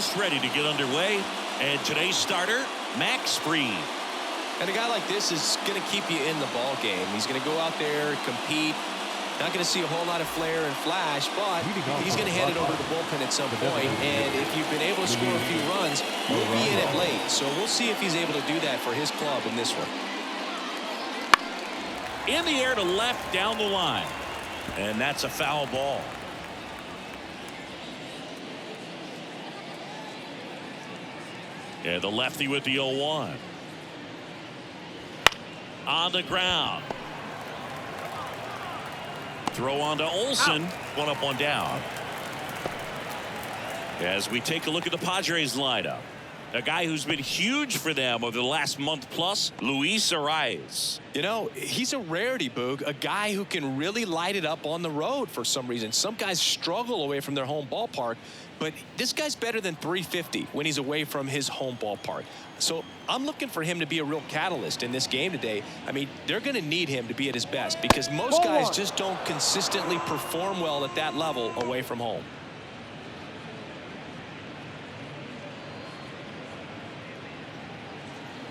almost ready to get underway. And today's starter, Max Fried. And a guy like this is going to keep you in the ball game. He's going to go out there, compete. Not going to see a whole lot of flair and flash, but he's going to hand it over to the bullpen at some point. And if you've been able to score a few runs, you'll be in it late. So we'll see if he's able to do that for his club in this one. In the air to left down the line. And that's a foul ball. And the lefty with the 0-1. On the ground. Throw on to Olsen. One up, one down. As we take a look at the Padres lineup. A guy who's been huge for them over the last month plus, Luis Arraez. You know, he's a rarity, Boog. A guy who can really light it up on the road for some reason. Some guys struggle away from their home ballpark, but this guy's better than 350 when he's away from his home ballpark. So I'm looking for him to be a real catalyst in this game today. I mean, they're going to need him to be at his best because most guys just don't consistently perform well at that level away from home.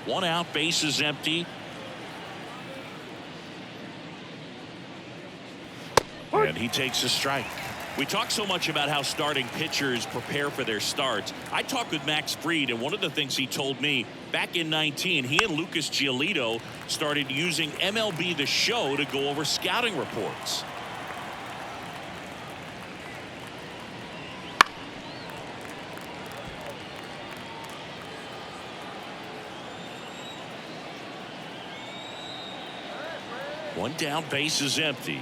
One out, base is empty. And he takes a strike. We talk so much about how starting pitchers prepare for their starts. I talked with Max Fried, and one of the things he told me back in 19, he and Lucas Giolito started using MLB The Show to go over scouting reports. One down, base is empty.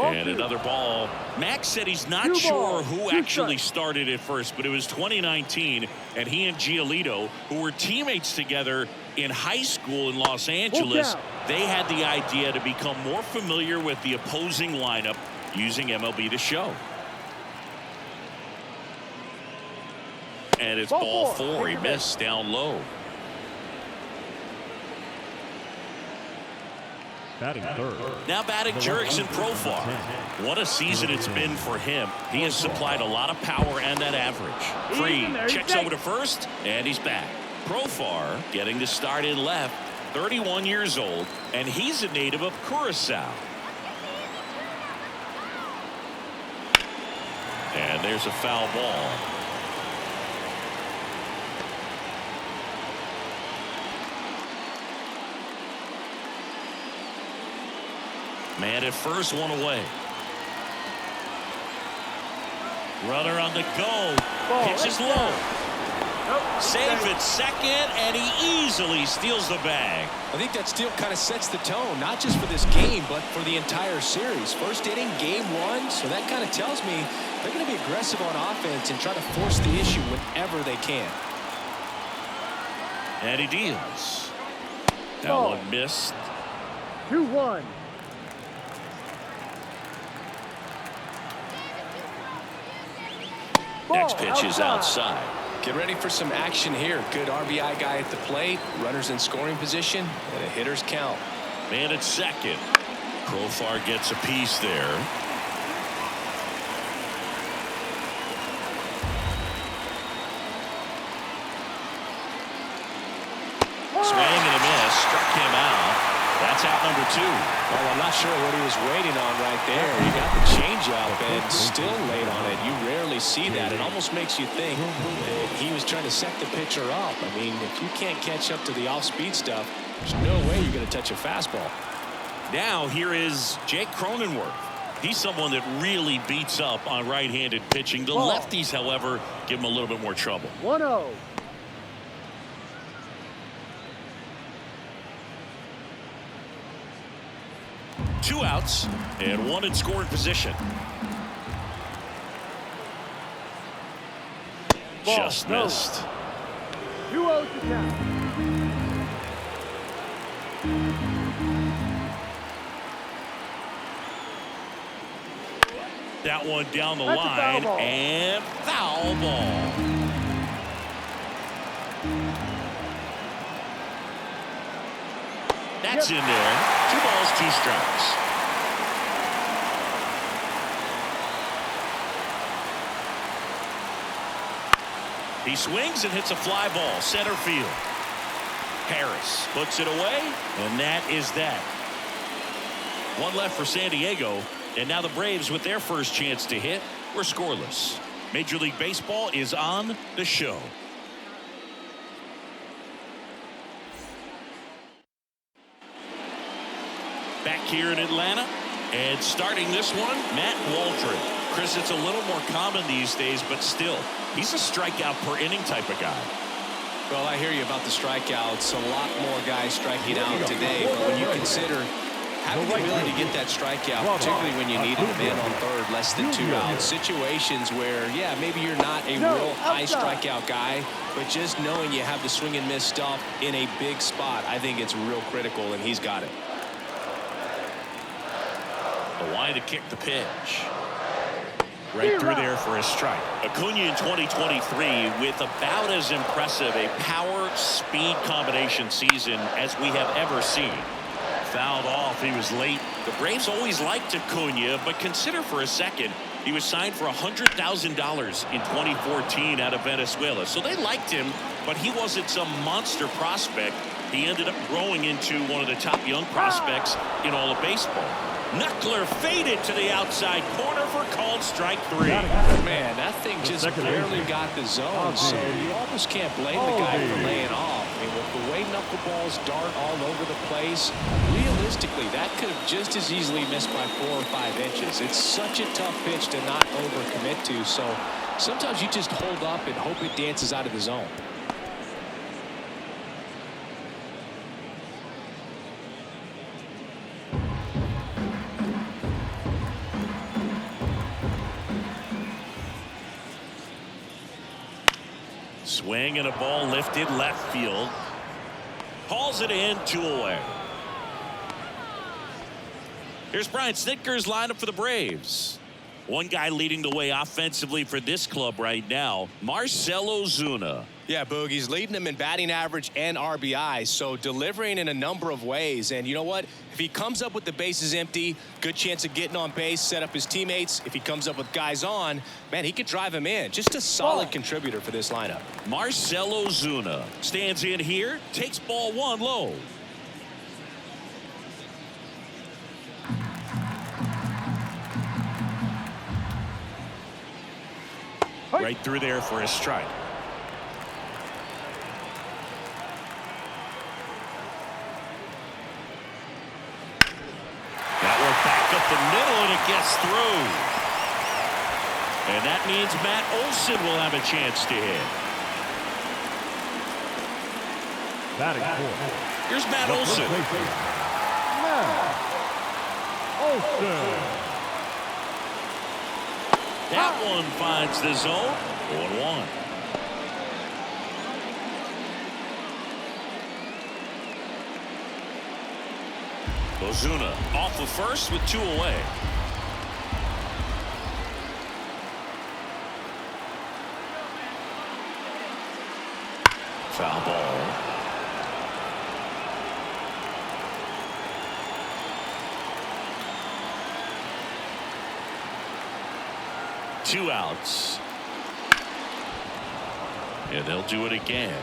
And another ball. Max said he's not sure who actually started at first, but it was 2019, and he and Giolito, who were teammates together in high school in Los Angeles, they had the idea to become more familiar with the opposing lineup using MLB The Show. And it's ball four. He missed down low. Batting third. Now batting Jurickson Profar. What a season it's been for him. He has supplied a lot of power and that average. Fried checks over to first, and he's back. Profar getting to start in left, 31 years old, and he's a native of Curacao. And there's a foul ball. Man at first, one away. Runner on the go. Pitches low. Save at second, and he easily steals the bag. I think that steal kind of sets the tone, not just for this game, but for the entire series. First inning, game one, so that kind of tells me they're going to be aggressive on offense and try to force the issue whenever they can. And he deals. That one missed. 2-1. Next pitch is outside. Get ready for some action here. Good RBI guy at the plate. Runners in scoring position. And a hitter's count. Man at second. Profar gets a piece there. Swing and a miss. Struck him out. That's out number two. Well, I'm not sure what he was waiting on right there. He got the changeup and still late on it. You rarely see that. It almost makes you think that he was trying to set the pitcher up. I mean, if you can't catch up to the off-speed stuff, there's no way you're going to touch a fastball. Now here is Jake Cronenworth. He's someone that really beats up on right-handed pitching. The lefties, however, give him a little bit more trouble. 1-0. Two outs and one in scoring position. Just missed. 2-0 to count. That one down the line and foul ball. That's in there. 2 balls, 2 strikes. He swings and hits a fly ball center field. Harris puts it away, and that is that. One left for San Diego, and now the Braves, with their first chance to hit, were scoreless. Major League Baseball is on the show. Back here in Atlanta, and starting this one, Matt Waldron. Chris, it's a little more common these days, but still, he's a strikeout per inning type of guy. Well, I hear you about the strikeouts. A lot more guys striking out today, but when you consider having the ability to get that strikeout, particularly when you needed a man on third, less than 2 outs, situations where, yeah, maybe you're not a real high strikeout guy, but just knowing you have the swing and miss stuff in a big spot, I think it's real critical, and he's got it. The line to kick the pitch. Right through there for a strike. Acuna in 2023 with about as impressive a power-speed combination season as we have ever seen. Fouled off. He was late. The Braves always liked Acuna, but consider for a second he was signed for $100,000 in 2014 out of Venezuela. So they liked him, but he wasn't some monster prospect. He ended up growing into one of the top young prospects in all of baseball. Knuckler faded to the outside corner for called strike 3. Man, that thing just barely got the zone, so you almost can't blame the guy for laying off. I mean, with the way knuckleballs dart all over the place, realistically, that could have just as easily missed by 4 or 5 inches. It's such a tough pitch to not overcommit to, so sometimes you just hold up and hope it dances out of the zone. Swing and a ball lifted left field. Hauls it in, 2 away. Here's Brian Snitker's lineup for the Braves. One guy leading the way offensively for this club right now, Marcell Ozuna. Yeah, Boog, he's leading them in batting average and RBI, so delivering in a number of ways. And you know what? If he comes up with the bases empty, good chance of getting on base, set up his teammates. If he comes up with guys on, man, he could drive him in. Just a solid contributor for this lineup. Marcell Ozuna stands in here, takes ball 1 low. Right through there for a strike. That one back up the middle, and it gets through. And that means Matt Olson will have a chance to hit. Batting fourth. Here's Matt Olson. Matt Olson. That one finds the zone. 1-1. Ozuna off of first with 2 away. Foul ball. Two outs. And they'll do it again.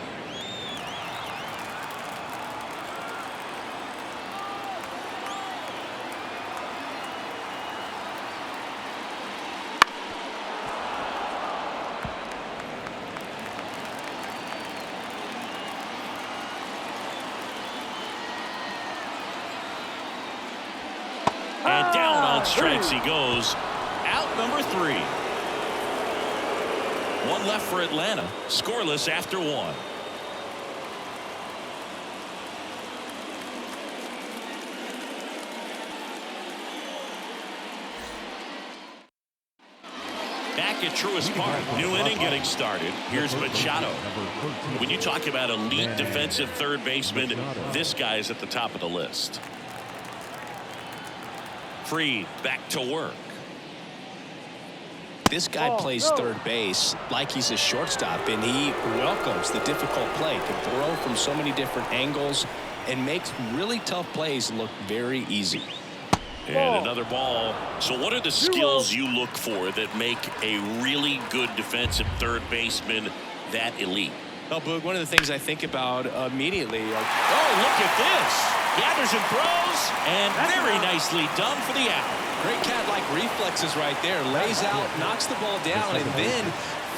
And down on strikes he goes. Out number 3. One left for Atlanta. Scoreless after 1. Back at Truist Park. New inning getting started. Here's Machado. When you talk about elite defensive third baseman, this guy is at the top of the list. Fried back to work. This guy plays third base like he's a shortstop, and he welcomes the difficult play. Can throw from so many different angles and makes really tough plays look very easy. And another ball. So what are the skills you look for that make a really good defensive third baseman that elite. Well, Boog, one of the things I think about immediately. Oh, look at this. Gathers and throws, and very nicely done for the out. Great cat-like reflexes right there. Lays out, knocks the ball down, and then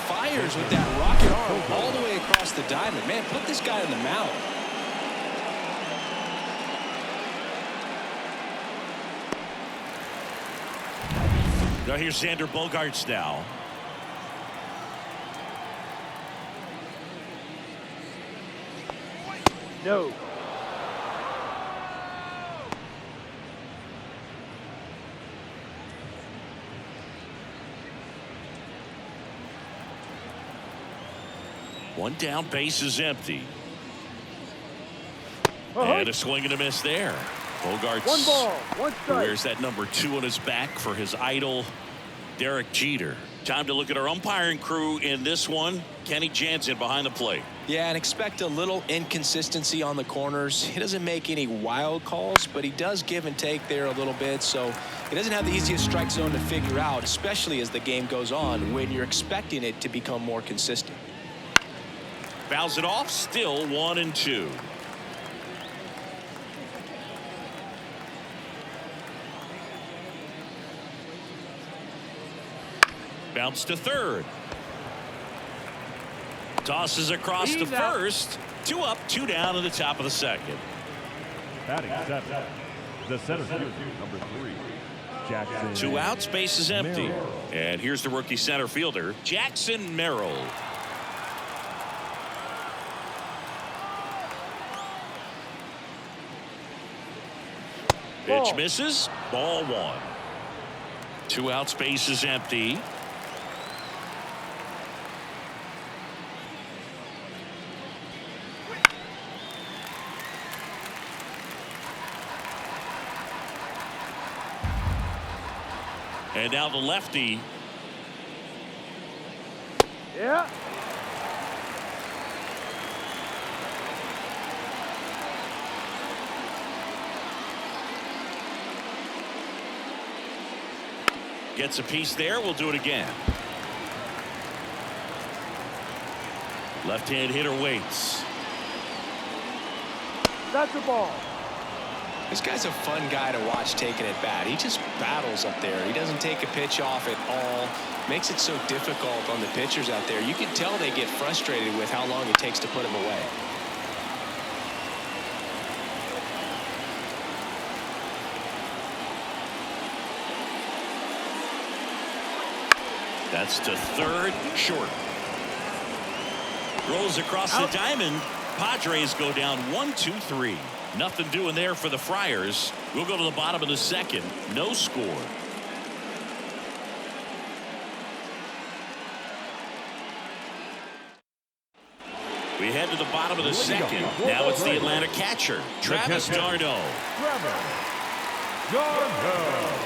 fires with that rocket arm all the way across the diamond. Man, put this guy on the mound. Now here's Xander Bogaerts now. No. One down, base is empty. And a swing and a miss there. Bogaerts, One ball, one strike. wears that number 2 on his back for his idol, Derek Jeter. Time to look at our umpiring crew in this one. Kenny Jansen behind the plate. Yeah, and expect a little inconsistency on the corners. He doesn't make any wild calls, but he does give and take there a little bit. So he doesn't have the easiest strike zone to figure out, especially as the game goes on when you're expecting it to become more consistent. Fouls it off, still 1-2. Bounce to third. Tosses across to first. 2 up, 2 down in the top of the second. Batting seven. The center fielder, number 3, Jackson. 2 outs, base is empty. Merrill. And here's the rookie center fielder, Jackson Merrill. Pitch misses. Ball 1. 2 outs, base is empty. And now the lefty. Yeah. Gets a piece there. We'll do it again. Left-hand hitter waits. That's a ball. This guy's a fun guy to watch taking at bat. He just battles up there. He doesn't take a pitch off at all. Makes it so difficult on the pitchers out there. You can tell they get frustrated with how long it takes to put him away. That's to third, short. Rolls across the diamond. Padres go down 1-2-3. Nothing doing there for the Friars. We'll go to the bottom of the second. No score. We head to the bottom of the second. Now it's the Atlanta catcher, Travis d'Arnaud. Travis d'Arnaud.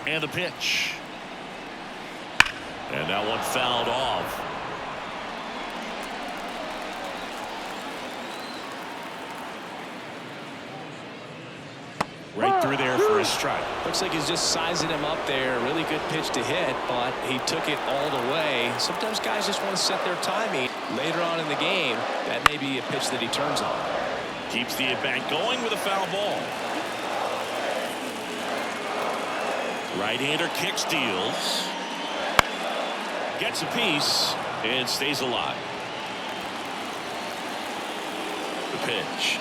And the pitch. And that one fouled off. Right through there for a strike. Looks like he's just sizing him up there. Really good pitch to hit, but he took it all the way. Sometimes guys just want to set their timing. Later on in the game, that may be a pitch that he turns on. Keeps the at-bat going with a foul ball. Right-hander kick steals. Gets a piece and stays alive. The pitch.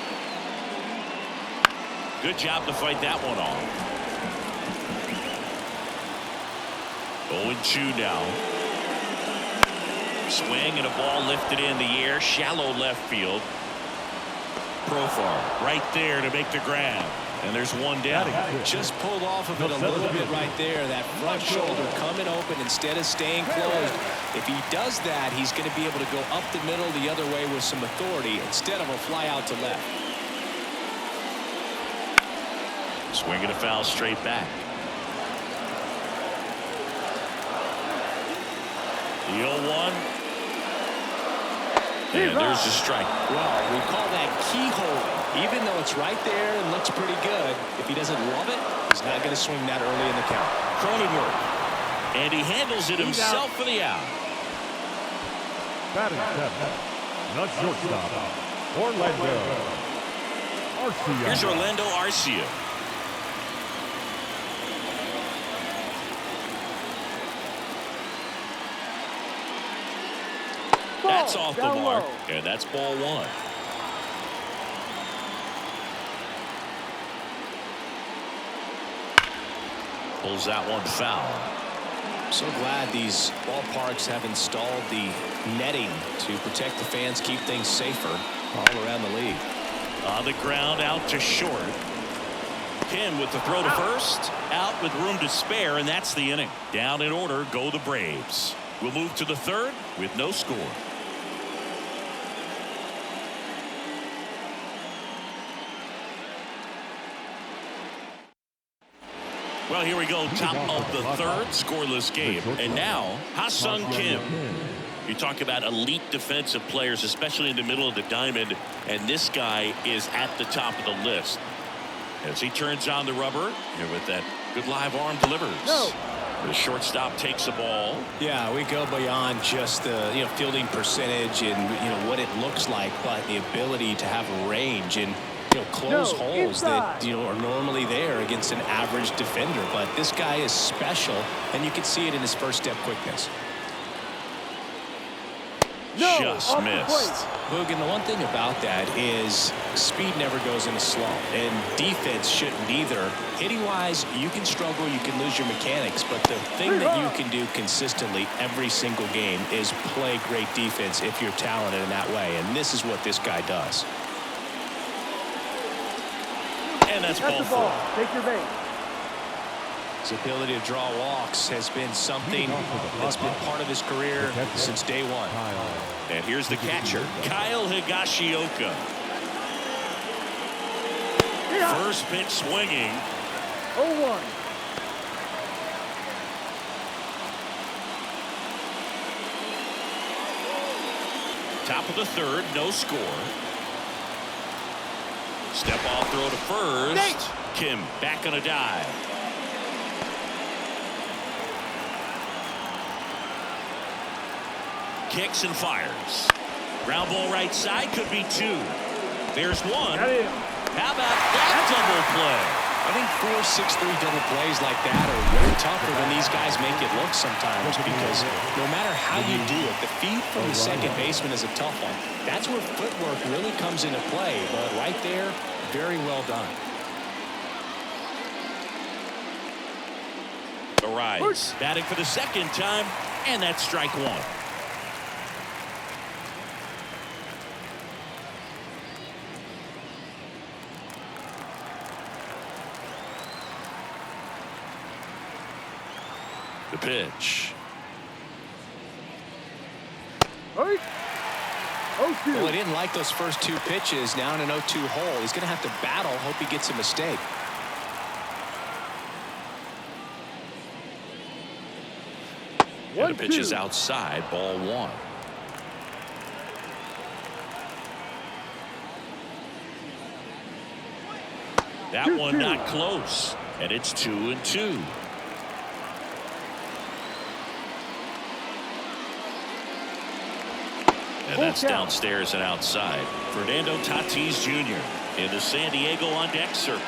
Good job to fight that one off. 0-2 now. Swing and a ball lifted in the air. Shallow left field. Profar right there to make the grab. And there's one down. Just pulled off of it a little bit right there. That front shoulder coming open instead of staying closed. If he does that, he's going to be able to go up the middle the other way with some authority instead of a fly out to left. Swinging a foul straight back. The 0-1. And there's a strike. Well, we call that keyhole. Even though it's right there and looks pretty good, if he doesn't love it, he's not going to swing that early in the count. Cronenworth. And he handles it himself for the out. Batting seven, the shortstop, Orlando Arcia. Here's Orlando Arcia. That's off the mark, and that's ball one. Pulls that one foul. So glad these ballparks have installed the netting to protect the fans, keep things safer all around the league. On the ground, out to short. Kim with the throw to first, out with room to spare, and that's the inning. Down in order go the Braves. We'll move to the third with no score. Well, here we go, top of the third, scoreless game. And now, Ha-Sung Kim. You talk about elite defensive players, especially in the middle of the diamond, and this guy is at the top of the list. As he turns on the rubber, here with that good live arm delivers. The shortstop takes the ball. Yeah, we go beyond just the fielding percentage and what it looks like, but the ability to have range and close holes that are normally there against an average defender. But this guy is special, and you can see it in his first step quickness. Just missed. Boog, and the one thing about that is speed never goes in a slump, and defense shouldn't either. Hitting-wise, you can struggle, you can lose your mechanics, but the thing that you can do consistently every single game is play great defense if you're talented in that way, and this is what this guy does. And that's ball four. Take your bait. His ability to draw walks has been something that's been part of his career since day one. And here's the catcher, Kyle Higashioka. First pitch swinging. 0-1. Top of the third, no score. Step off throw to first. Kim back on a dive. Kicks and fires. Ground ball right side, could be two. There's one. How about that double play? I think 4-6-3 double plays like that are way tougher than these guys make it look sometimes, because no matter how you do it, the feed from the second baseman is a tough one. That's where footwork really comes into play, but right there, very well done. Arise, batting for the second time, and that's strike one. The pitch. Right. Well, he didn't like those first two pitches. Now in an 0-2 hole, he's going to have to battle. Hope he gets a mistake. And the pitch is outside, ball one. That one not close, and it's 2-2. And that's downstairs and outside. Fernando Tatis Jr. in the San Diego on deck circle.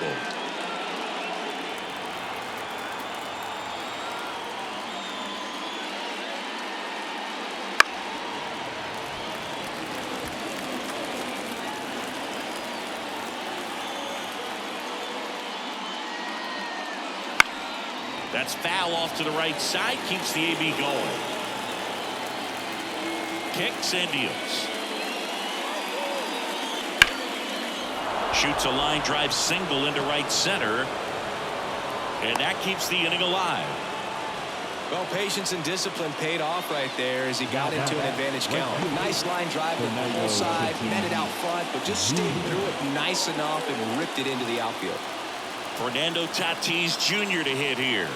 That's foul off to the right side, keeps the AB going. Kicks and deals. Shoots a line drive single into right center. And that keeps the inning alive. Well, patience and discipline paid off right there as he got into an advantage count. Nice line drive to the full side, met it out front, but just stayed through it nice enough and ripped it into the outfield. Fernando Tatis Jr. to hit here.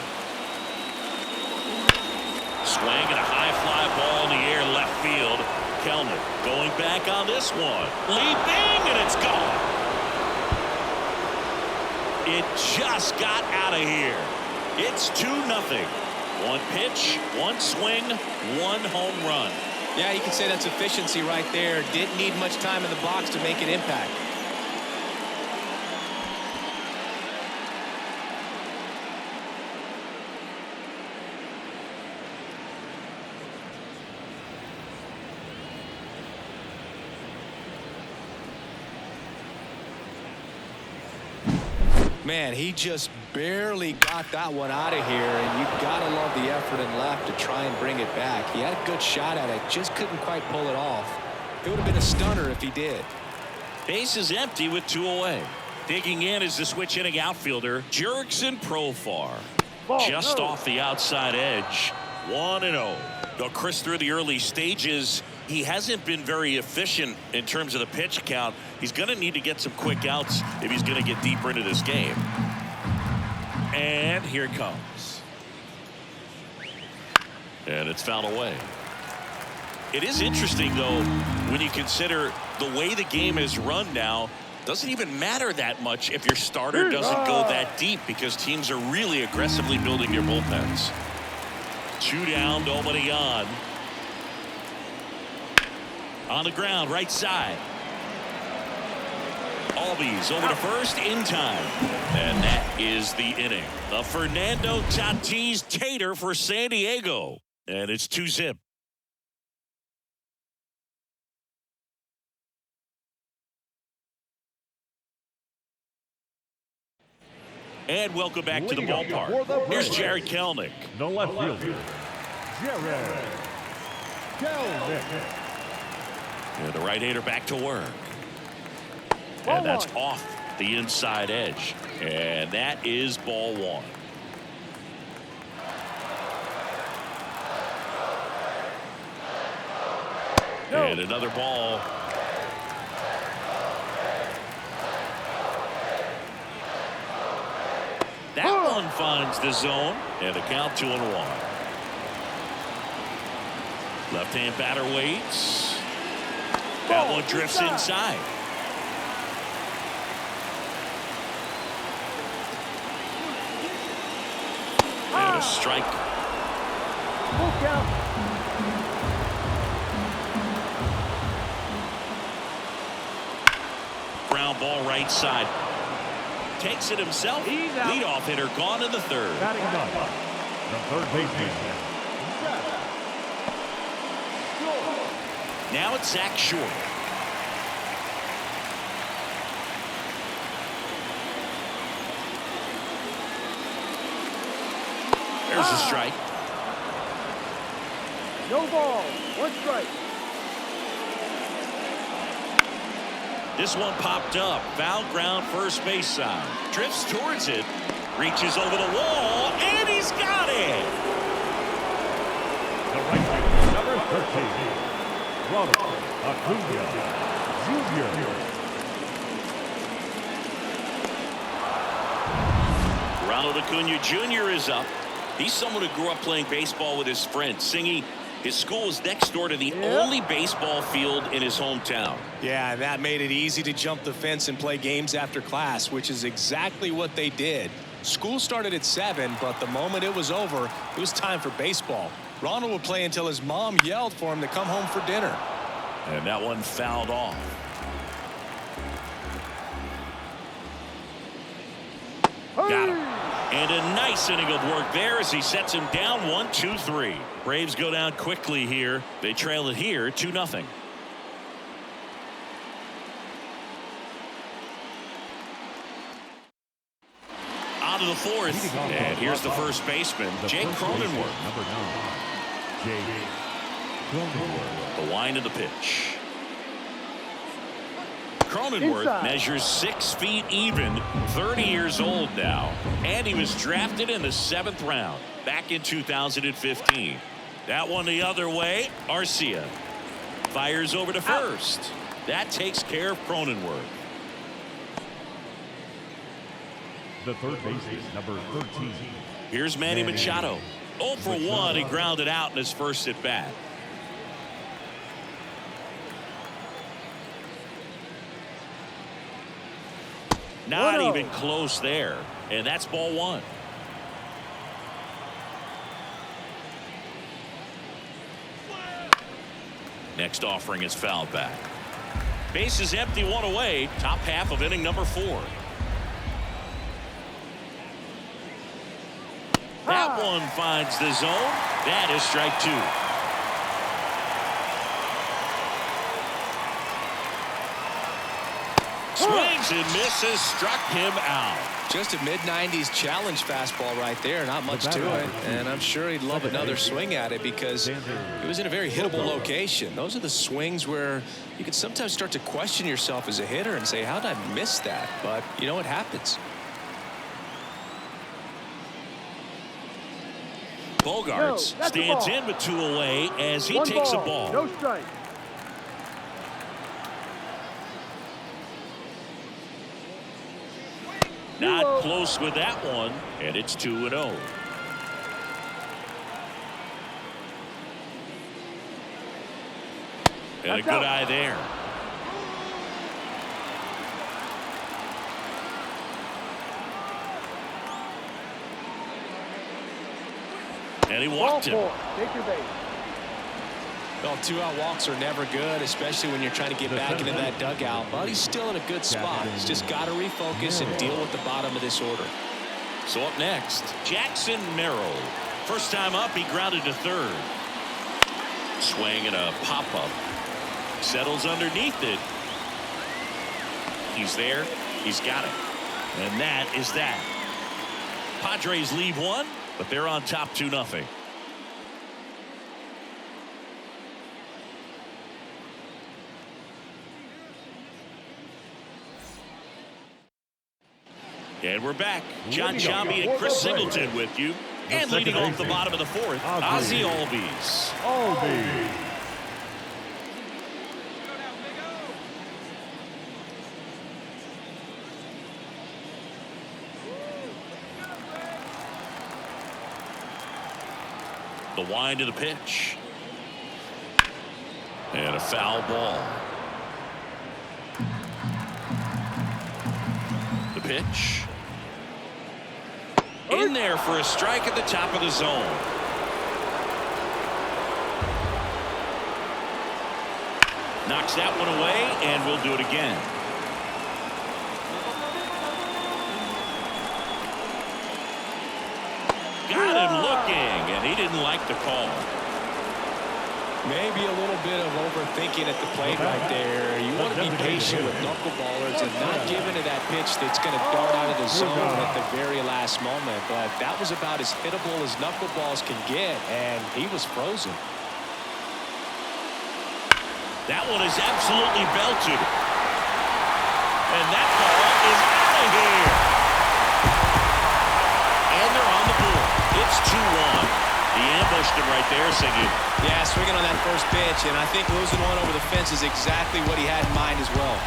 Swing and a high fly ball in the air left field. Kelman going back on this one. Leaping, and it's gone. It just got out of here. It's 2-0. One pitch, one swing, one home run. Yeah, you can say that's efficiency right there. Didn't need much time in the box to make an impact. Man, he just barely got that one out of here, and you gotta love the effort and left to try and bring it back. He had a good shot at it, just couldn't quite pull it off. It would have been a stunner if he did. Base is empty with 2 away. Digging in is the switch hitting outfielder Jurickson Profar. Just off the outside edge. 1-0. Though Chris, through the early stages, he hasn't been very efficient in terms of the pitch count. He's going to need to get some quick outs if he's going to get deeper into this game. And here it comes. And it's fouled away. It is interesting, though, when you consider the way the game is run now. Doesn't even matter that much if your starter doesn't go that deep, because teams are really aggressively building their bullpens. 2 down, nobody on. On the ground, right side. Albies over to first in time. And that is the inning. A Fernando Tatis Tater for San Diego. And it's 2-0. And welcome back to the ballpark. Here's Jared Kelenic. The left fielder, Jared Kelenic. And the right-hander back to work. And that's off the inside edge. And that is ball 1. And another ball. That one finds the zone, and a count 2-1. Left-hand batter waits. That one drifts inside. And a strike. Full count. Ground ball right side. Takes it himself. Leadoff hitter gone in the third. Batting up, the third baseman, Now it's Zach Short. There's a strike. No ball. 1 strike. This one popped up. Foul ground first base side. Drifts towards it. Reaches over the wall. And he's got it. the right fielder, number 13, Ronald Acuna Jr. Ronald Acuna Jr. is up. He's someone who grew up playing baseball with his friends. Singy, his school is next door to the only baseball field in his hometown. Yeah, that made it easy to jump the fence and play games after class, which is exactly what they did. School started at 7, but the moment it was over, it was time for baseball. Ronald would play until his mom yelled for him to come home for dinner. And that one fouled off. Got him. And a nice inning of work there as he sets him down 1-2-3. Braves go down quickly here. They trail it here 2-0. Out of the fourth. And here's the first baseman, Jake Cronenworth. Number 9, Jake Cronenworth. The wind of the pitch. Cronenworth measures 6 feet even, 30 years old now, and he was drafted in the 7th round back in 2015. That one the other way. Arcia fires over to first. That takes care of Cronenworth. The third baseman, number 13. Here's Manny Machado. 0 for 1. He grounded out in his first at bat. Not 1-0. even close there. And that's ball one. Next offering is fouled back. Base is empty, one away. Top half of inning number 4. That one finds the zone. That is strike 2. Swings and misses, struck him out. Just a mid-90s challenge fastball right there. Not much to it. And I'm sure he'd love another swing at it because it was in a very hittable location. Those are the swings where you can sometimes start to question yourself as a hitter and say, how did I miss that? But, you know, it happens. Bogarts that's a stands ball. in with 2 away as he 1 takes ball, a ball. No strike. Not close with that one, and it's 2-0. And a That's good out. eye there. And he walked him. Ball 4. Take your base. Well, 2-out walks are never good, especially when you're trying to get back into that dugout. But he's still in a good spot. He's just got to refocus and deal with the bottom of this order. So up next, Jackson Merrill. First time up, he grounded to third. Swing and a pop-up. Settles underneath it. He's there. He's got it. And that is that. Padres leave 1, but they're on top 2-0. And we're back. John Sciambi and Chris Singleton with you. And leading off the bottom of the 4th, Ozzie Albies. The wind to the pitch. And a foul ball. The pitch. In there for a strike at the top of the zone. Knocks that one away, and we'll do it again. Got him looking, and he didn't like the call. Maybe a little bit of overthinking at the plate right there. You want to be patient with knuckleballers and not give into that pitch that's going to dart out of the zone at the very last moment. But that was about as hittable as knuckleballs can get, and he was frozen. That one is absolutely belted. And that ball is out of here. And they're on the board. It's 2-1. He ambushed him right there, Siggy. Yeah, swinging on that first pitch, and I think losing one over the fence is exactly what he had in mind as well.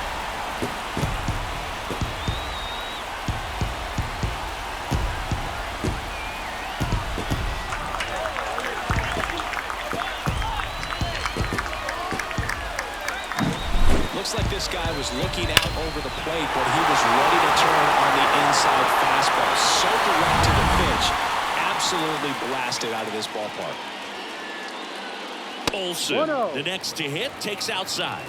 Looks like this guy was looking out over the plate, but he was ready to turn on the inside fastball. So direct to the pitch. Absolutely blasted out of this ballpark. Olsen, 1-0. the next to hit, takes outside.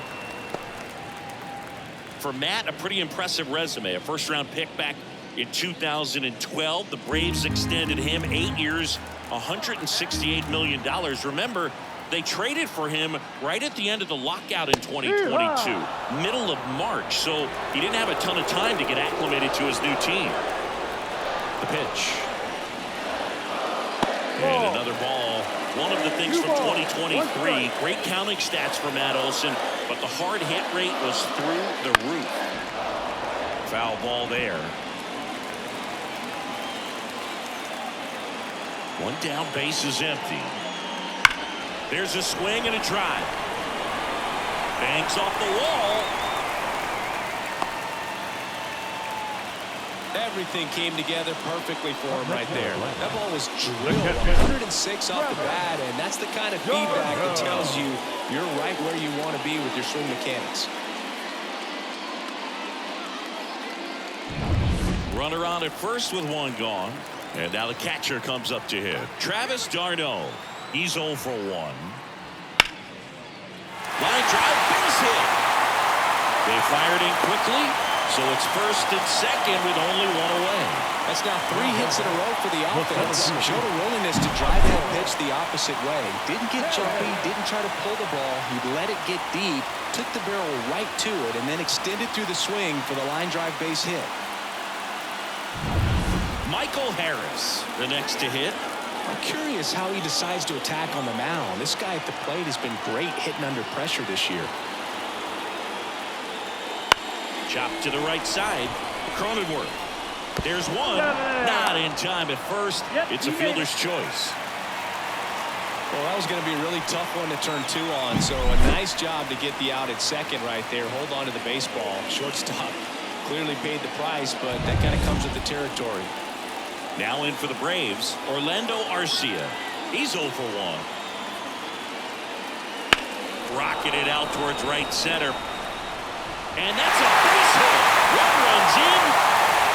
For Matt, a pretty impressive resume. A first-round pick back in 2012. The Braves extended him 8 years, $168 million. Remember, they traded for him right at the end of the lockout in 2022, middle of March. So he didn't have a ton of time to get acclimated to his new team. The pitch. And another ball. One of the things from 2023, great counting stats for Matt Olson, but the hard hit rate was through the roof. Foul ball there. One down, base is empty. There's a swing and a drive. Banks off the wall. Everything came together perfectly for him right there. That ball was drilled 106 off the bat, and that's the kind of feedback that tells you you're right where you want to be with your swing mechanics. Runner on at first with one gone. And now the catcher comes up to hit. Travis d'Arnaud. He's 0 for 1. Line drive, base hit. They fired in quickly, so it's first and second with only one away. That's now 3 hits in a row for the offense. Showed a willingness to drive that pitch the opposite way. Didn't get jumpy, didn't try to pull the ball. He let it get deep, took the barrel right to it, and then extended through the swing for the line drive base hit. Michael Harris, the next to hit. I'm curious how he decides to attack on the mound. This guy at the plate has been great hitting under pressure this year. Chop to the right side. Cronenworth. There's one. Not in time at first. It's a fielder's choice. Well, that was going to be a really tough one to turn 2 on, so a nice job to get the out at second right there. Hold on to the baseball. Shortstop clearly paid the price, but that kind of comes with the territory. Now in for the Braves, Orlando Arcia. He's 0 for 1. Rocketed out towards right center. And that's a base hit. One runs in,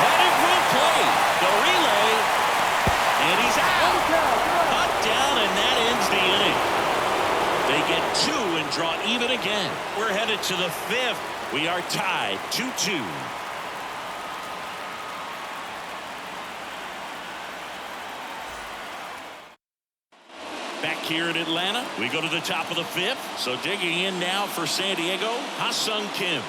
and it will play. The relay, and he's out. Cut down, and that ends the inning. They get 2 and draw even again. We're headed to the 5th. We are tied 2-2. Back here in Atlanta, we go to the top of the 5th. So digging in now for San Diego, Ha-Sung Kim.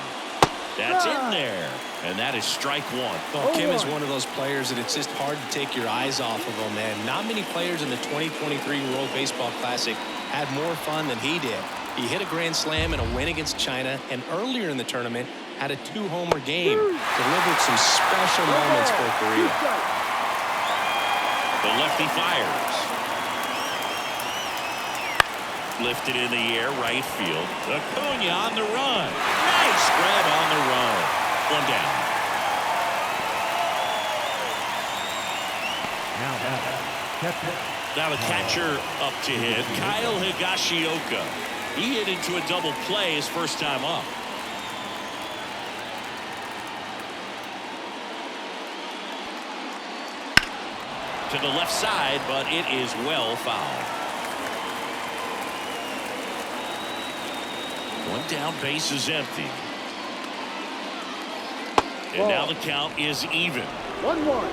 That's in there, and that is strike 1. Well, Kim is one of those players that it's just hard to take your eyes off of him, and not many players in the 2023 World Baseball Classic had more fun than he did. He hit a grand slam in a win against China, and earlier in the tournament had a 2-homer game. Delivered some special moments for Korea. The lefty fires. Lifted in the air, right field. Acuna on the run. Nice grab on the run. 1 down. Now the catcher up to hit. Kyle Higashioka. He hit into a double play his first time up. To the left side, but it is well fouled. 1 down, base is empty. And now the count is even. 1-1.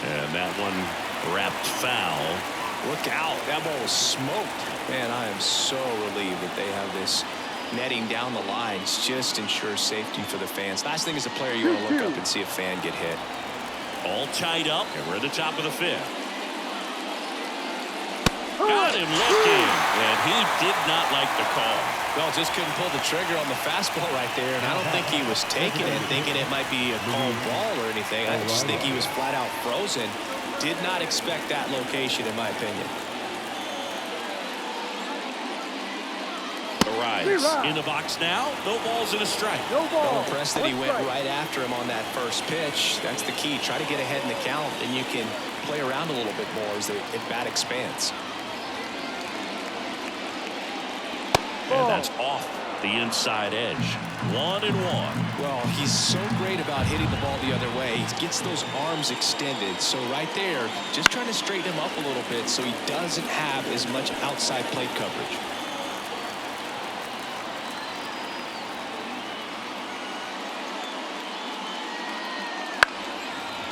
And that one wrapped foul. Look out. That ball was smoked. Man, I am so relieved that they have this netting down the lines. Just ensures safety for the fans. Last thing as a player, you want to look up and see a fan get hit. All tied up, and we're at the top of the 5th. Got him looking, and he did not like the call. Well, just couldn't pull the trigger on the fastball right there, and I don't think he was taking it, thinking it might be a called ball or anything. I just think he was flat out frozen. Did not expect that location, in my opinion. The rise in the box now. No balls and a strike. No ball. I'm impressed that he went right after him on that first pitch. That's the key. Try to get ahead in the count, and you can play around a little bit more as the at-bat expands. And that's off the inside edge. 1-1. Well, he's so great about hitting the ball the other way. He gets those arms extended. So right there, just trying to straighten him up a little bit so he doesn't have as much outside plate coverage.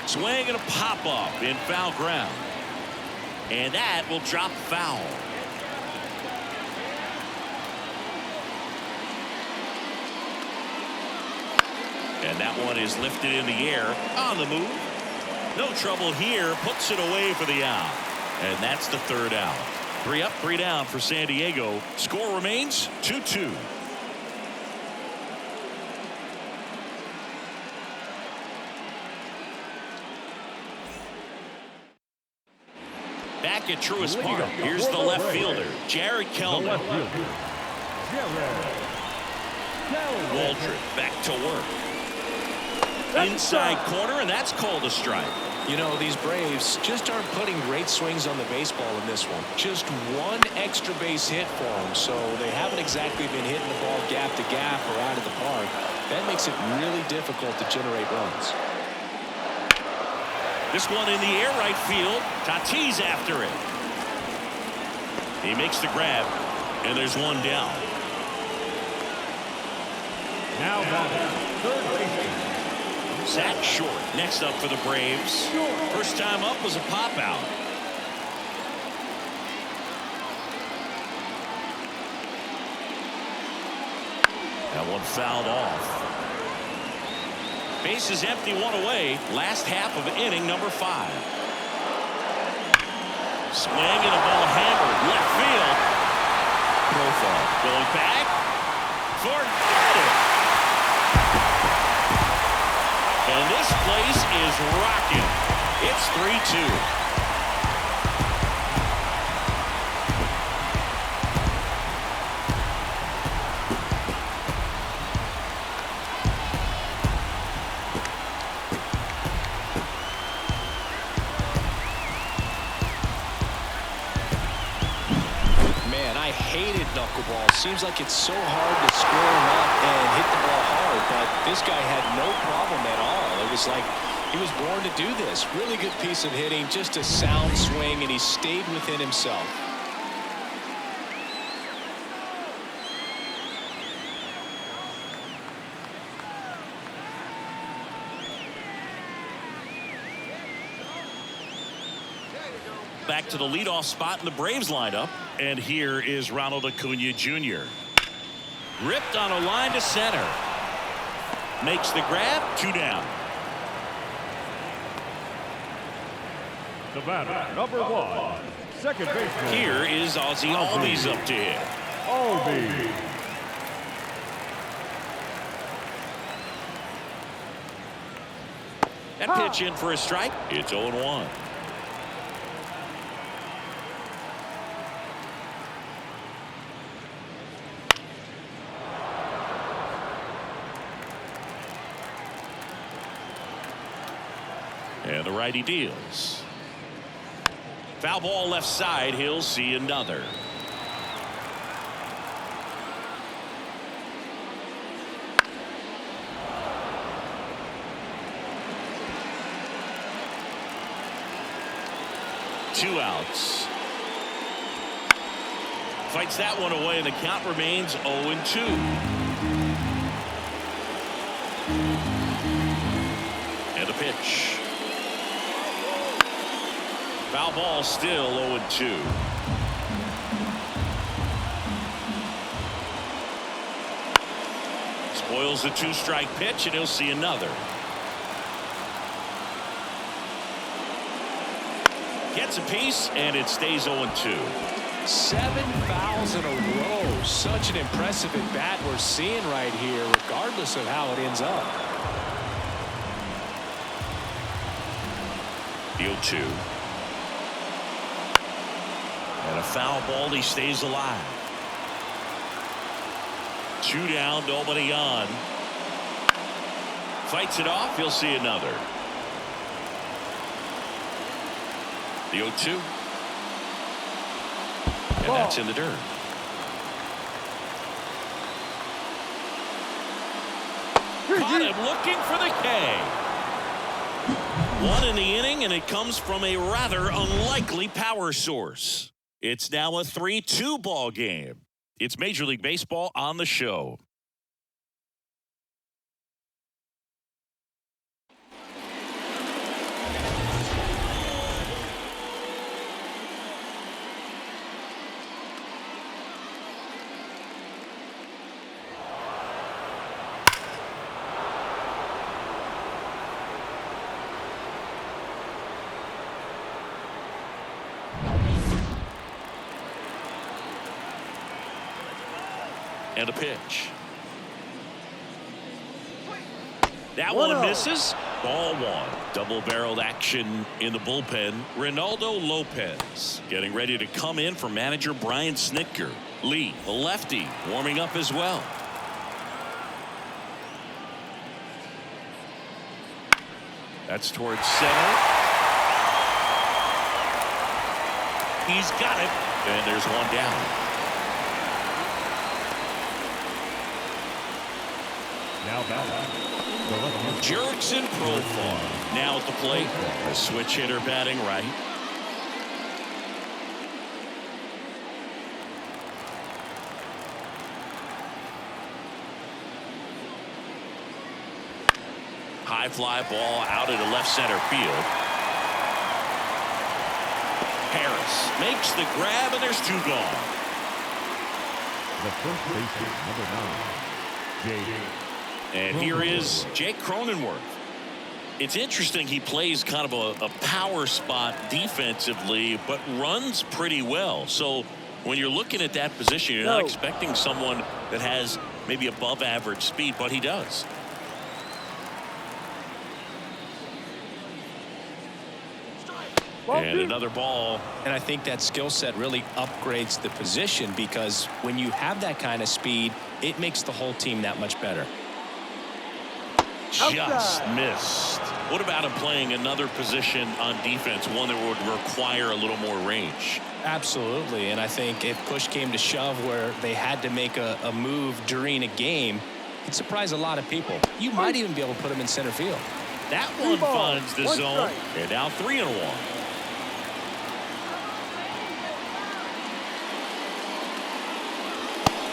Swing and a pop-up in foul ground. And that will drop foul. And that one is lifted in the air on the move. No trouble here. Puts it away for the out. And that's the 3rd out. 3 up, 3 down for San Diego. Score remains 2-2. Back at Truist Park. Here's the left fielder, Jared Kelman. Waldrop back to work. Inside corner, and that's called a strike. You know, these Braves just aren't putting great swings on the baseball in this one. Just one extra base hit for them, so they haven't exactly been hitting the ball gap to gap or out of the park. That makes it really difficult to generate runs. This one in the air right field. Tatis after it. He makes the grab, and there's one down. Now batting, third baseman. Zach Short next up for the Braves. First time up was a pop out. That one fouled off. Base is empty, one away. Last half of inning number 5. Swing and a ball hammered left field. Profile going back. Forget it. And this place is rocking. It's 3-2. I hated knuckleball. Seems like it's so hard to square him up and hit the ball hard, but this guy had no problem at all. It was like he was born to do this. Really good piece of hitting, just a sound swing, and he stayed within himself. Back to the leadoff spot in the Braves lineup. And here is Ronald Acuna Jr. Ripped on a line to center. Makes the grab. 2 down. The batter, number 1, second baseman. Here is Ozzie Albies up to hit. Albies. That pitch in for a strike. It's 0-1. And the righty deals. Foul ball left side. He'll see another. Two outs. Fights that one away, and the count remains 0-2. And the pitch. Foul ball, still 0-2. Spoils the 2-strike pitch, and he'll see another. Gets a piece, and it stays 0-2. 7 fouls in a row. Such an impressive at bat we're seeing right here, regardless of how it ends up. The 0-2. And a foul ball. He stays alive. 2 down, nobody on. Fights it off. He'll see another. The 0-2. And that's in the dirt. Caught him looking for the K. 1 in the inning, and it comes from a rather unlikely power source. It's now a 3-2 ball game. It's Major League Baseball on the show. And a pitch. That one misses. Ball 1. Double-barreled action in the bullpen. Reynaldo Lopez getting ready to come in for manager Brian Snitker. Lee, the lefty, warming up as well. That's towards center. He's got it. And there's one down. Now batting, the left-hander, Jurickson Profar now at the plate. A switch hitter batting right. High fly ball out into left center field. Harris makes the grab, and there's two gone. the first baseman, number 9, Jake. And here is Jake Cronenworth. It's interesting, he plays kind of a power spot defensively, but runs pretty well. So when you're looking at that position, you're not expecting someone that has maybe above average speed, but he does. And another ball. And I think that skill set really upgrades the position, because when you have that kind of speed, it makes the whole team that much better. Just missed. What about him playing another position on defense, one that would require a little more range? Absolutely. And I think if push came to shove where they had to make a move during a game, it'd surprise a lot of people. You might even be able to put him in center field. That one finds the zone. And now 3-1.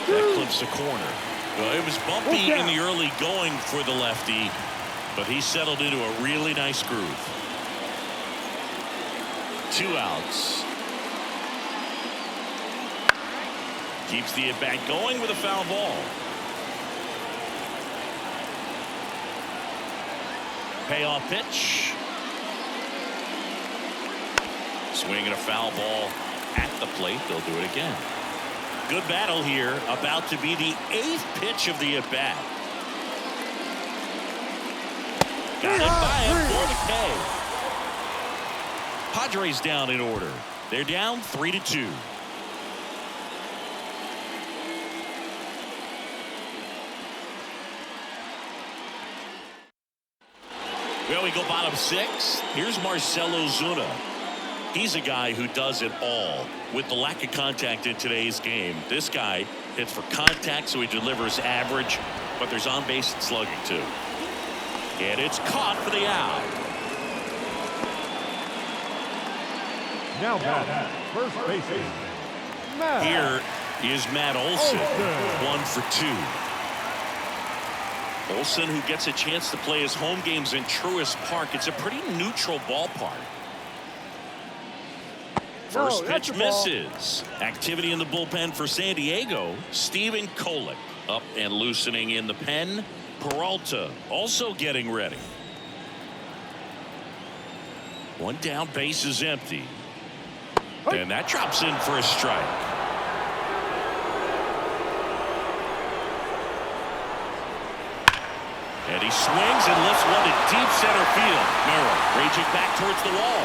That clips the corner. Well, it was bumpy in the early going for the lefty, but he settled into a really nice groove. 2 outs. Keeps the at-bat going with a foul ball. Payoff pitch. Swinging a foul ball at the plate. They'll do it again. Good battle here. About to be the 8th pitch of the at-bat. Got it by him for the K. Padres down in order. They're down 3-2. Well, we go bottom 6. Here's Marcell Ozuna. He's a guy who does it all. With the lack of contact in today's game, this guy hits for contact, so he delivers average, but there's on-base and slugging too. And it's caught for the out. Now batting, first baseman, Here is Matt Olson, 1 for 2. Olson, who gets a chance to play his home games in Truist Park. It's a pretty neutral ballpark. First pitch misses. Activity in the bullpen for San Diego. Steven Kolek up and loosening in the pen. Peralta also getting ready. One down, base is empty. And that drops in for a strike. And he swings and lifts one to deep center field. Merrill raging back towards the wall.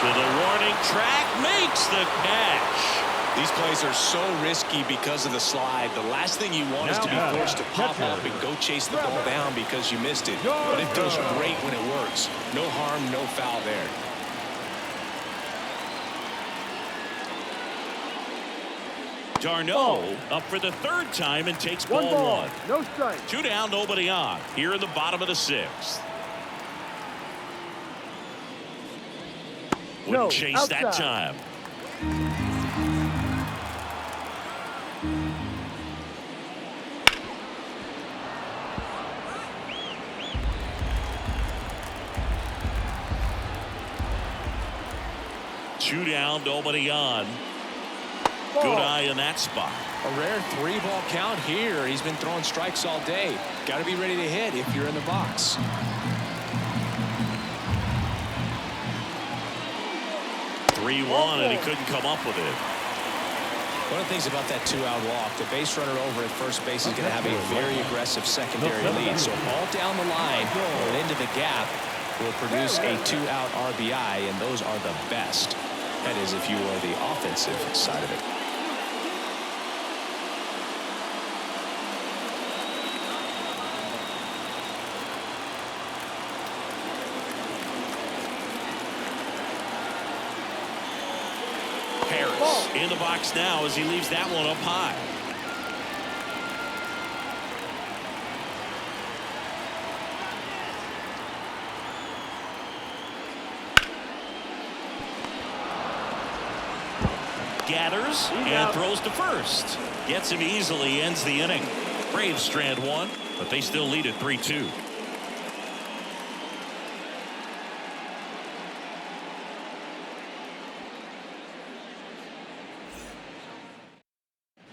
To the warning track, makes the catch. These plays are so risky because of the slide. The last thing you want is to be forced to pop up and go chase the ball down because you missed it. But it feels great when it works. No harm, no foul there. Darno up for the 3rd time and takes ball 1. No strike. 2 down, nobody on. Here in the bottom of the 6th. Wouldn't chase that time. Two down, nobody on. Good eye in that spot. A rare 3-ball count here. He's been throwing strikes all day. Got to be ready to hit if you're in the box. And he couldn't come up with it. One of the things about that 2-out walk, the base runner over at first base is going to have a very aggressive secondary lead. So all down the line or into the gap will produce a 2-out RBI, and those are the best. That is, if you are the offensive side of it. Harris in the box now as he leaves that one up high. Gathers and throws to first. Gets him easily, ends the inning. Braves strand one, but they still lead at 3-2.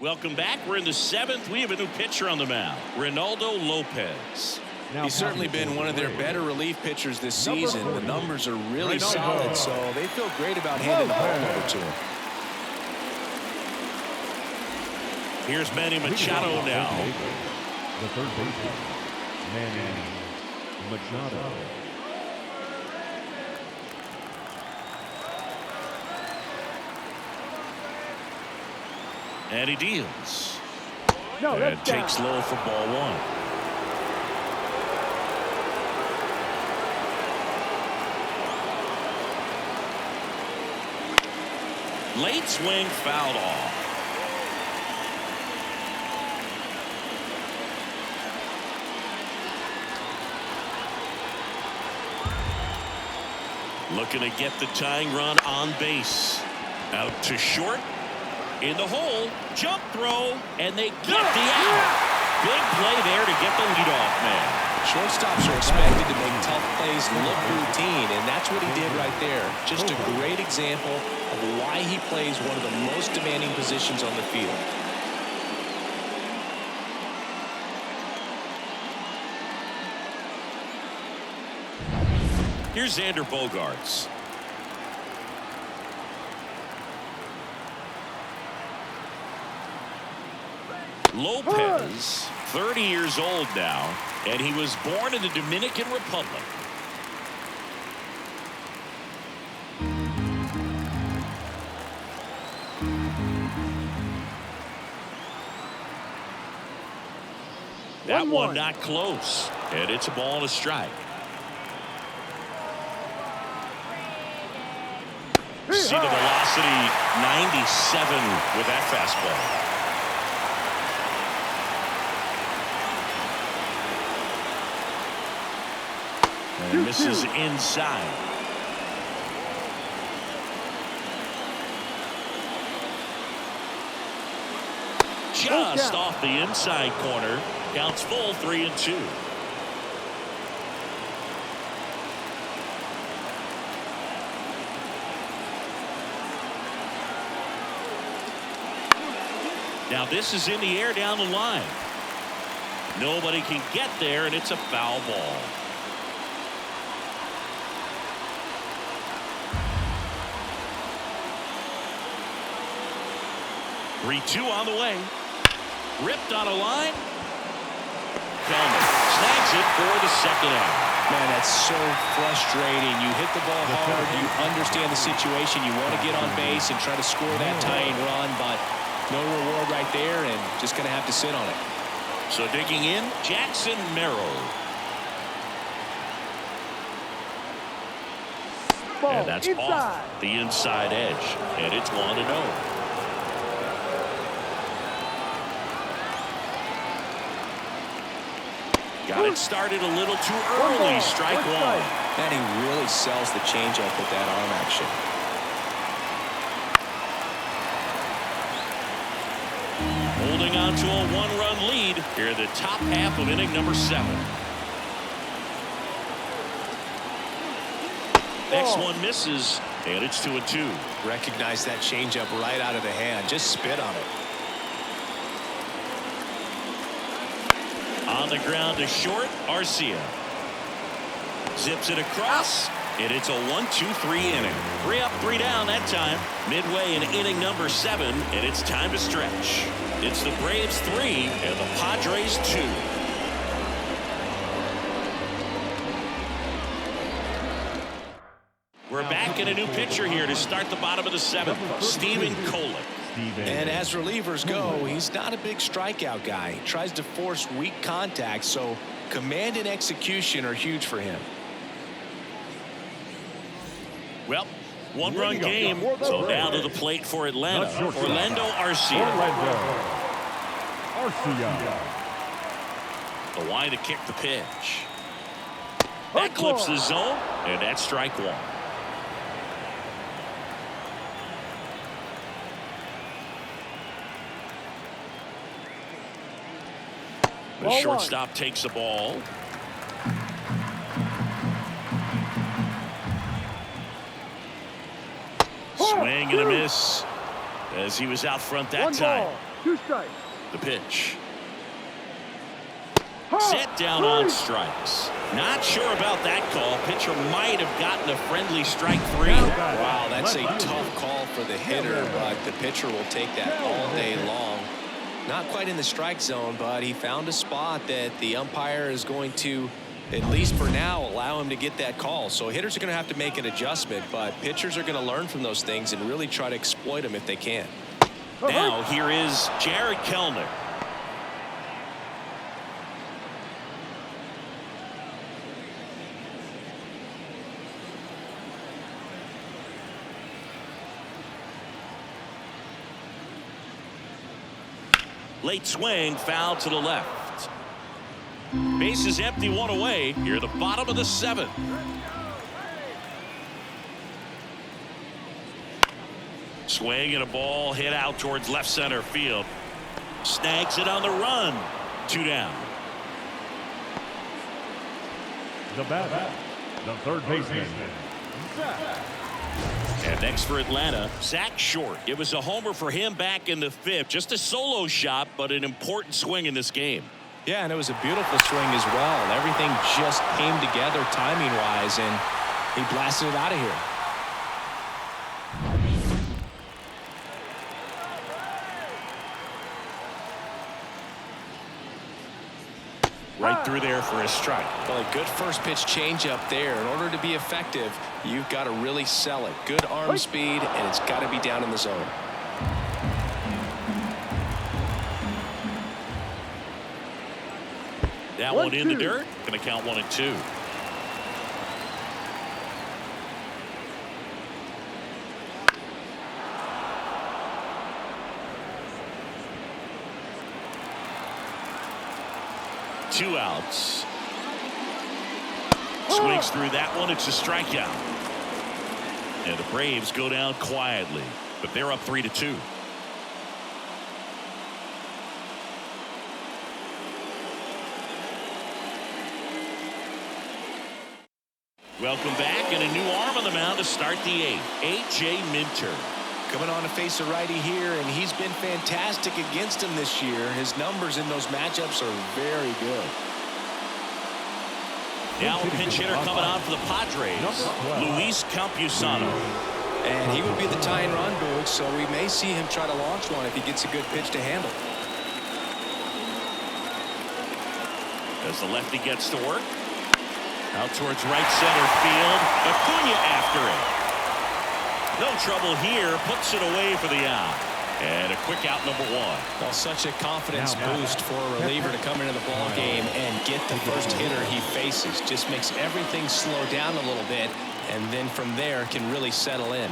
Welcome back. We're in the 7th. We have a new pitcher on the mound, Reynaldo Lopez. He's certainly been one of their better relief pitchers this season. The numbers are really solid, so they feel great about handing the ball over to him. Here's Manny Machado now. The third baseman, Manny Machado. And he deals. No, And that's takes down. low for ball one. Late swing fouled off. Looking to get the tying run on base. Out to short. In the hole. Jump throw. And they get the out. Big play there to get the leadoff man. Shortstops are expected to make tough plays look routine, and that's what he did right there. Just a great example of why he plays one of the most demanding positions on the field. Here's Xander Bogaerts. Lopez, 30 years old now, and he was born in the Dominican Republic. That one not close, and it's a ball and a strike. See the velocity, 97 with that fastball. And misses inside. Just off the inside corner. Counts full, 3-2. Now this is in the air down the line. Nobody can get there, and it's a foul ball. Three-two on the way. Ripped on a line. Kelman snags it for the second out. Man, that's so frustrating. You hit the ball hard. You understand the situation. You want to get on base and try to score that tying run, but no reward right there, and just going to have to sit on it. So digging in, Jackson Merrill. And that's off the inside edge, and it's 1-0. Got it started a little too early. Strike one. Man, he really sells the changeup with that arm action. Holding on to a one-run lead here in the top half of inning number 7. Next one misses, and it's 2-2. Recognize that changeup right out of the hand. Just spit on it. On the ground to short, Arcia. Zips it across, and it's a 1-2-3 inning. 3 up, 3 down that time. Midway in inning number 7, and it's time to stretch. It's the Braves 3 and the Padres 2. We're back in a new pitcher here to start the bottom of the 7th, Stephen Kolek. And as relievers go, he's not a big strikeout guy. He tries to force weak contact, so command and execution are huge for him. Well, One-run game, so now to the plate for Atlanta. Orlando Arcia. The line to kick the pitch. That clips the zone, and that's strike one. The shortstop takes the ball. Swing and a miss as he was out front that time. 2 strikes. The pitch. Set down on strikes. Not sure about that call. Pitcher might have gotten a friendly strike 3. Wow, that's a tough call for the hitter, but the pitcher will take that all day long. Not quite in the strike zone, but he found a spot that the umpire is going to, at least for now, allow him to get that call. So hitters are going to have to make an adjustment, but pitchers are going to learn from those things and really try to exploit them if they can. Now here is Jared Kellner. Late swing, foul to the left. Base is empty, 1 away. Here, the bottom of the 7th. Swing and a ball hit out towards left center field. Snags it on the run. 2 down. The batter, the third baseman. And next for Atlanta, Zach Short. It was a homer for him back in the 5th. Just a solo shot, but an important swing in this game. Yeah, and it was a beautiful swing as well. Everything just came together timing-wise, and he blasted it out of here. Right through there for a strike. Well, a good first pitch changeup there. In order to be effective, you've got to really sell it. Good arm speed, and it's got to be down in the zone. That one in the dirt. Going to count 1 and 2. Two outs. Swings through that one. It's a strikeout. And the Braves go down quietly, but they're up 3-2. Welcome back, and a new arm on the mound to start the 8th. A.J. Minter. Coming on to face a righty here, and he's been fantastic against him this year. His numbers in those matchups are very good. Now a pinch hitter coming on for the Padres, Luis Campusano. And he would be the tying run, Boog, so we may see him try to launch one if he gets a good pitch to handle. As the lefty gets to work. Out towards right center field. Acuna after it. No trouble here. Puts it away for the out. And a quick out, number 1. Well, such a confidence boost for a reliever to come into the ball game and get the first hitter he faces. Just makes everything slow down a little bit, and then from there can really settle in.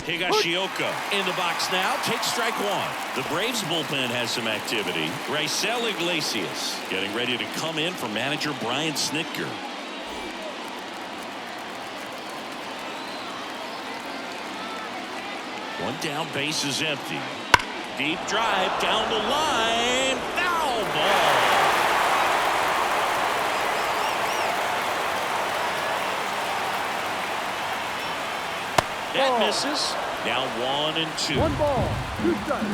Higashioka in the box now. Takes strike 1. The Braves bullpen has some activity. Raisel Iglesias getting ready to come in for manager Brian Snitker. One down, base is empty. Deep drive down the line. Foul ball. That misses. Now 1 and 2. 1 ball, 2 strikes.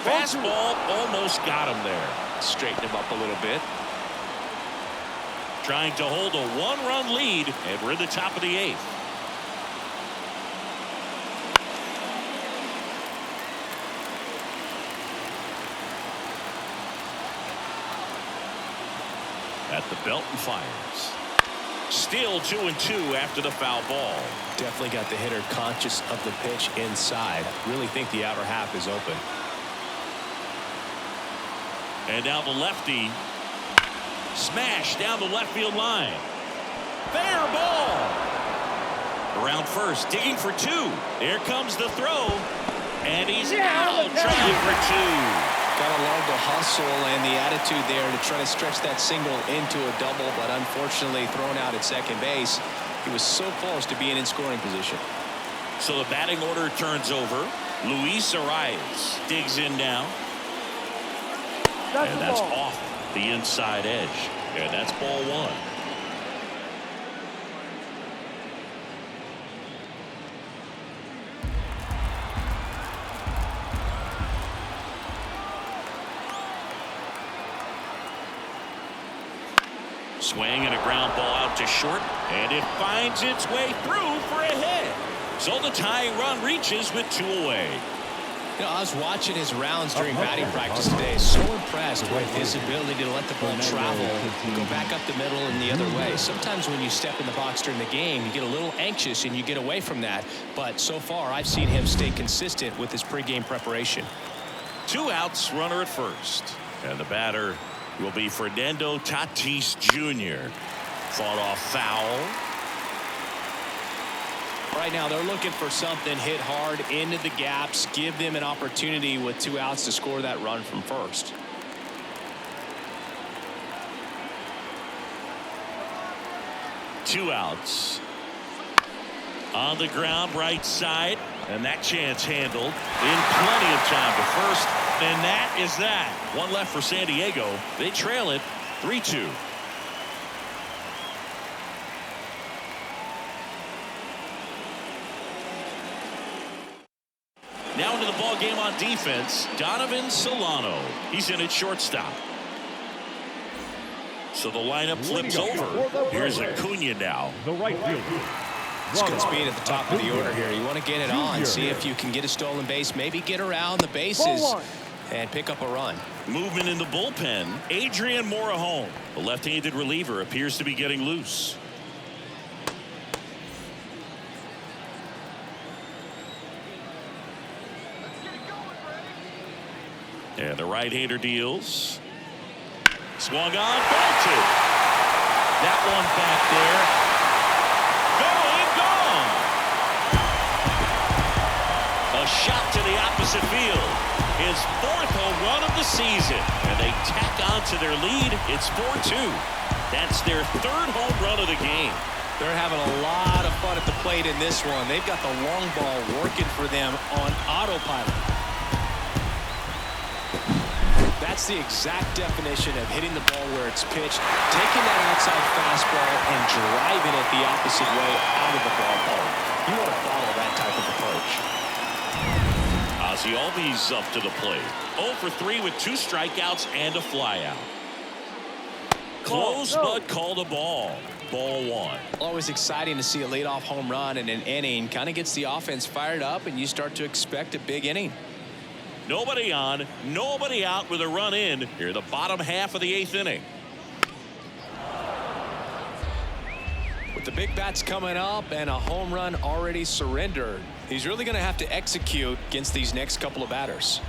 Fastball almost got him there. Straighten him up a little bit. Trying to hold a 1-run lead, and we're in the top of the 8th. At the belt and fires. Still 2 and 2 after the foul ball. Definitely got the hitter conscious of the pitch inside. Really think the outer half is open. And now the lefty. Smash down the left field line. Fair ball. Around first, digging for two. There comes the throw. And he's out, trying for two. Gotta love the hustle and the attitude there to try to stretch that single into a double, but unfortunately thrown out at second base. He was so close to being in scoring position. So the batting order turns over. Luis Arias digs in now. And that's off the inside edge. And that's ball one. Swing and a ground ball out to short, and it finds its way through for a hit. So the tying run reaches with two away. You know, I was watching his rounds during batting practice today. So impressed with his ability to let the ball travel, go back up the middle and the other way. Sometimes when you step in the box during the game, you get a little anxious and you get away from that. But so far, I've seen him stay consistent with his pregame preparation. Two outs, runner at first. And the batter will be Fernando Tatis Jr. Fought off foul. Right now, they're looking for something hit hard into the gaps, give them an opportunity with two outs to score that run from first. Two outs. On the ground, right side. And that chance handled in plenty of time to first. And that is that. One left for San Diego. They trail it 3-2. Now into the ball game on defense, Donovan Solano. He's in at shortstop. So the lineup flips over. Here's Acuna now. The right fielder. It's good speed at the top of the order here. You want to get it on, see if you can get a stolen base, maybe get around the bases and pick up a run. Movement in the bullpen. Adrian Morejon, the left-handed reliever, appears to be getting loose. And the right-hander deals. Swung on, bolted. That one back there. Going, gone. A shot to the opposite field. His fourth home run of the season. And they tack on to their lead. It's 4-2. That's their third home run of the game. They're having a lot of fun at the plate in this one. They've got the long ball working for them on autopilot. That's the exact definition of hitting the ball where it's pitched, taking that outside fastball and driving it the opposite way out of the ballpark. You want to follow that type of approach. Ozzie Albies up to the plate. 0 for 3 with 2 strikeouts and a flyout. Close but called a ball. Ball one. Always exciting to see a leadoff home run in an inning. Kind of gets the offense fired up and you start to expect a big inning. Nobody on, nobody out with a run in here, the bottom half of the 8th inning. With the big bats coming up and a home run already surrendered, he's really going to have to execute against these next couple of batters.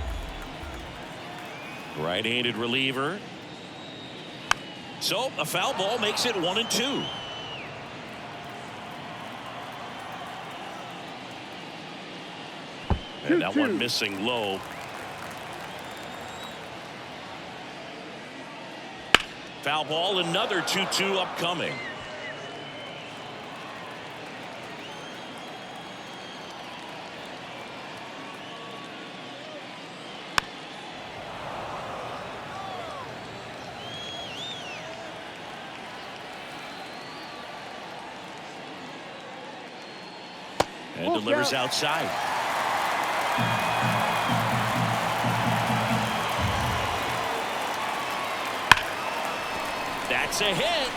Right-handed reliever. So a foul ball makes it 1-2. And that one missing low. Foul ball, another 2-2 upcoming. And delivers outside. That's a hit.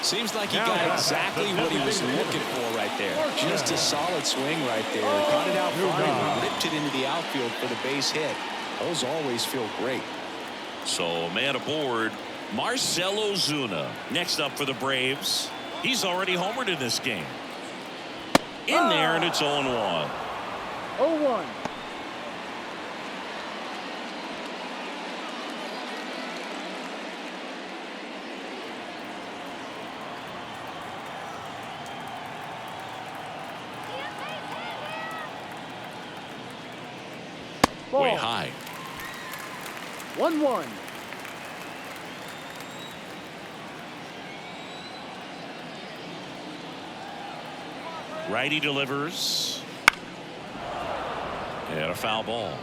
Seems like he got exactly what he was looking for right there. Just a solid swing right there. Got it out front and ripped it into the outfield for the base hit. Those always feel great. So man aboard, Marcell Ozuna. Next up for the Braves. He's already homered in this game. In there, and it's 0-1. 0-1. way Ball. high. 1-1. Righty delivers. And a foul ball.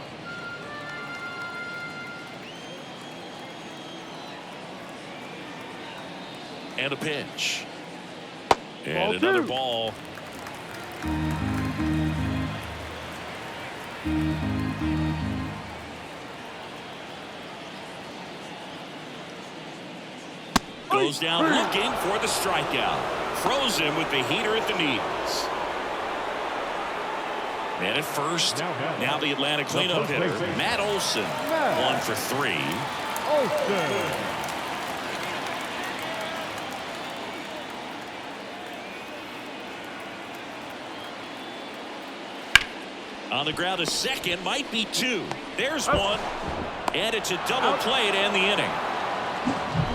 And a pitch. And Ball another two. ball. Goes down looking for the strikeout. Throws him with the heater at the knees. And at first, now the Atlanta cleanup hitter, Matt Olson, 1 for 3. Olsen. On the ground, a second, might be 2. There's 1. And it's a double play to end the inning.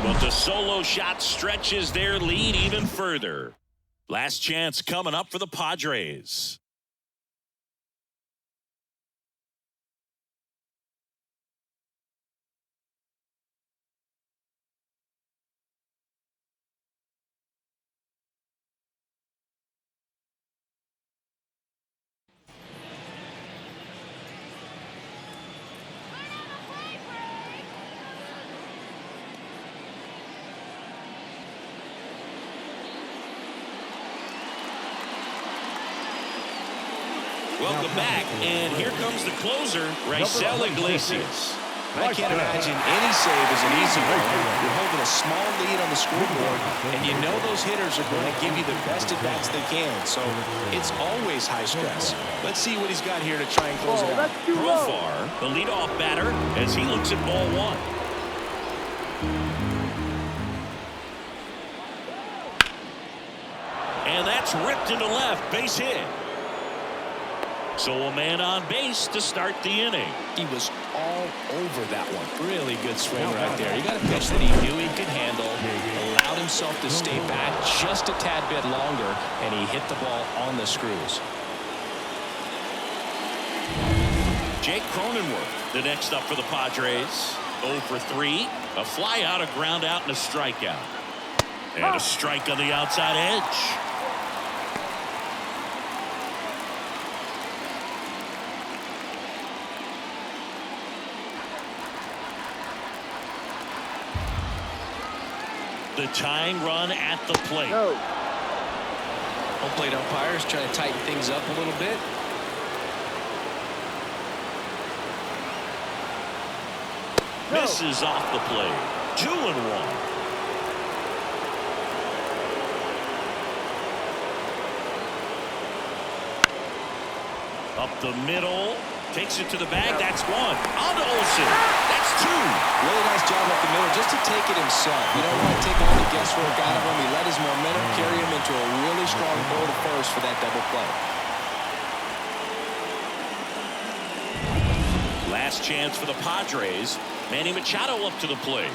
But the solo shot stretches their lead even further. Last chance coming up for the Padres. Welcome back, and here comes the closer, Raisel Iglesias. I can't imagine any save is an easy one. You're holding a small lead on the scoreboard, and you know those hitters are going to give you the best at-bats they can, so it's always high stress. Let's see what he's got here to try and close it out. That's too low. Profar, the leadoff batter, as he looks at ball 1. And that's ripped into left, base hit. So a man on base to start the inning. He was all over that one. Really good swing right there. He got a pitch that he knew he could handle, allowed himself to stay back just a tad bit longer, and he hit the ball on the screws. Jake Cronenworth, the next up for the Padres. 0 for 3. A fly out, a ground out, and a strikeout. And a strike on the outside edge. The tying run at the plate. No. Home plate umpires trying to tighten things up a little bit. No. Misses off the plate. 2-1. Up the middle. Takes it to the bag. That's 1. On to Olsen. That's 2. Really nice job up the middle just to take it himself. You don't want to take all the guesswork out of him. He let his momentum carry him into a really strong throw to first for that double play. Last chance for the Padres. Manny Machado up to the plate.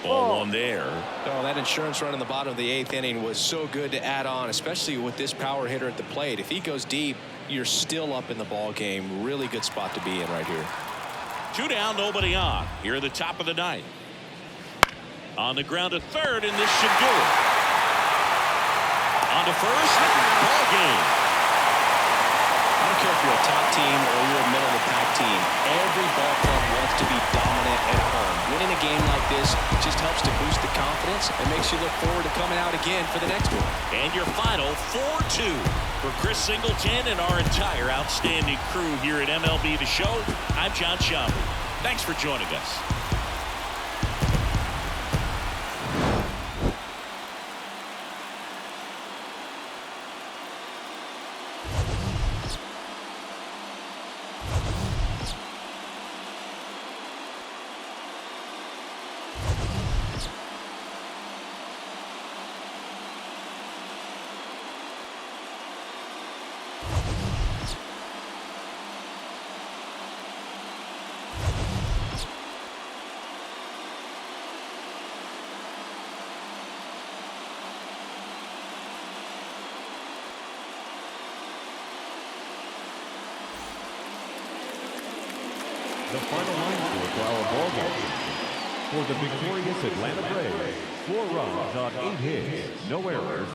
Ball 1 there. Oh, that insurance run in the bottom of the 8th inning was so good to add on, especially with this power hitter at the plate. If he goes deep, you're still up in the ball game. Really good spot to be in right here. 2 down, nobody on. Here at the top of the 9th. On the ground to third, and this should do it. On to first. Ball game. I don't care if you're a top team or you're a middle-of-the-pack team. Every ball club wants to be dominant at home. Winning a game like this just helps to boost the confidence and makes you look forward to coming out again for the next one. And your final 4-2 for Chris Singleton and our entire outstanding crew here at MLB The Show. I'm John Shambi. Thanks for joining us. The final line score for our ball game. For the victorious Atlanta Braves, 4 runs on 8 hits, no errors.